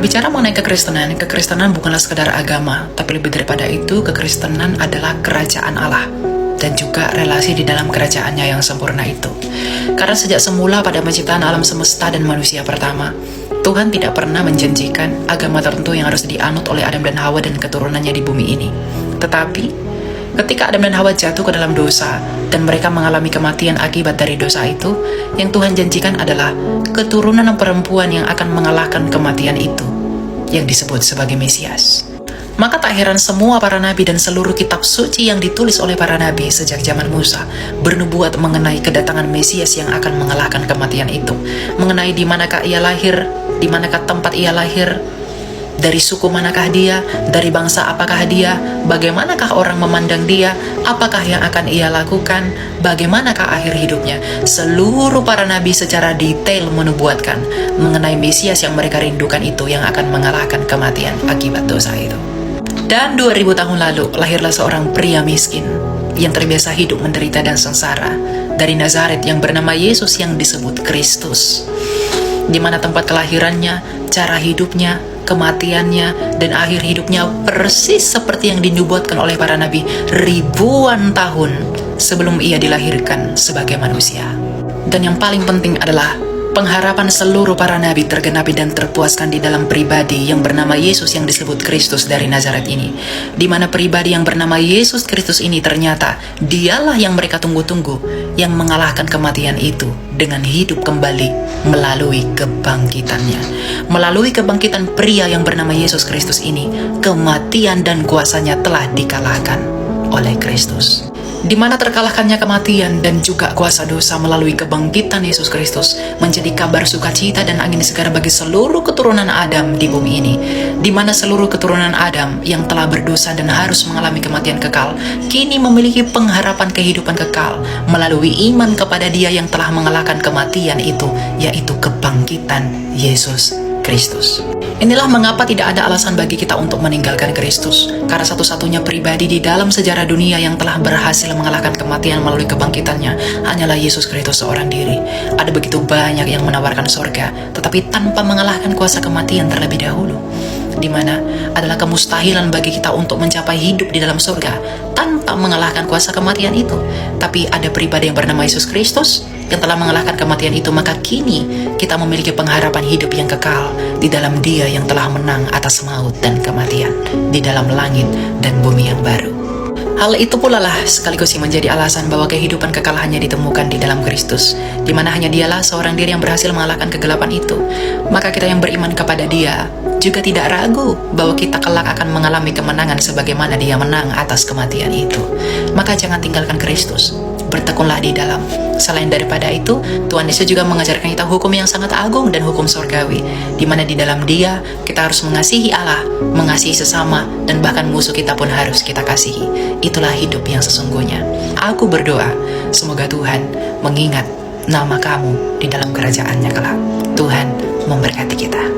Berbicara mengenai kekristenan, kekristenan bukanlah sekedar agama, tapi lebih daripada itu, kekristenan adalah kerajaan Allah dan juga relasi di dalam kerajaannya yang sempurna itu. Karena sejak semula pada penciptaan alam semesta dan manusia pertama, Tuhan tidak pernah menjanjikan agama tertentu yang harus dianut oleh Adam dan Hawa dan keturunannya di bumi ini. Tetapi, ketika Adam dan Hawa jatuh ke dalam dosa dan mereka mengalami kematian akibat dari dosa itu, yang Tuhan janjikan adalah keturunan perempuan yang akan mengalahkan kematian itu, yang disebut sebagai Mesias. Maka tak heran semua para nabi dan seluruh kitab suci yang ditulis oleh para nabi sejak zaman Musa bernubuat mengenai kedatangan Mesias yang akan mengalahkan kematian itu, mengenai di manakah ia lahir, di manakah tempat ia lahir, dari suku manakah dia, dari bangsa apakah dia, bagaimanakah orang memandang dia, apakah yang akan ia lakukan, bagaimanakah akhir hidupnya. Seluruh para nabi secara detail menubuatkan mengenai Mesias yang mereka rindukan itu, yang akan mengalahkan kematian akibat dosa itu. Dan 2000 tahun lalu lahirlah seorang pria miskin yang terbiasa hidup menderita dan sengsara dari Nazaret yang bernama Yesus yang disebut Kristus, di mana tempat kelahirannya, cara hidupnya, kematiannya, dan akhir hidupnya persis seperti yang dinubuatkan oleh para nabi ribuan tahun sebelum ia dilahirkan sebagai manusia. Dan yang paling penting adalah pengharapan seluruh para nabi tergenapi dan terpuaskan di dalam pribadi yang bernama Yesus yang disebut Kristus dari Nazaret ini, di mana pribadi yang bernama Yesus Kristus ini ternyata dialah yang mereka tunggu-tunggu, yang mengalahkan kematian itu dengan hidup kembali melalui kebangkitannya. Melalui kebangkitan pria yang bernama Yesus Kristus ini, kematian dan kuasanya telah dikalahkan oleh Kristus. Di mana terkalahkannya kematian dan juga kuasa dosa melalui kebangkitan Yesus Kristus menjadi kabar sukacita dan angin segar bagi seluruh keturunan Adam di bumi ini, di mana seluruh keturunan Adam yang telah berdosa dan harus mengalami kematian kekal kini memiliki pengharapan kehidupan kekal melalui iman kepada Dia yang telah mengalahkan kematian itu, yaitu kebangkitan Yesus Kristus. Inilah mengapa tidak ada alasan bagi kita untuk meninggalkan Kristus, karena satu-satunya pribadi di dalam sejarah dunia yang telah berhasil mengalahkan kematian melalui kebangkitannya hanyalah Yesus Kristus seorang diri. Ada begitu banyak yang menawarkan surga, tetapi tanpa mengalahkan kuasa kematian terlebih dahulu, di mana adalah kemustahilan bagi kita untuk mencapai hidup di dalam surga tanpa mengalahkan kuasa kematian itu. Tapi ada pribadi yang bernama Yesus Kristus yang telah mengalahkan kematian itu, maka kini kita memiliki pengharapan hidup yang kekal di dalam Dia yang telah menang atas maut dan kematian, di dalam langit dan bumi yang baru. Hal itu pula lah sekaligus yang menjadi alasan bahwa kehidupan kekal hanya ditemukan di dalam Kristus, di mana hanya Dialah seorang diri yang berhasil mengalahkan kegelapan itu. Maka kita yang beriman kepada Dia juga tidak ragu bahwa kita kelak akan mengalami kemenangan sebagaimana Dia menang atas kematian itu. Maka jangan tinggalkan Kristus, bertekunlah di dalam. Selain daripada itu, Tuhan Yesus juga mengajarkan kita hukum yang sangat agung dan hukum surgawi, di mana di dalam Dia kita harus mengasihi Allah, mengasihi sesama, dan bahkan musuh kita pun harus kita kasihi. Itulah hidup yang sesungguhnya. Aku berdoa, semoga Tuhan mengingat nama kamu di dalam kerajaan-Nya kelak. Tuhan memberkati kita.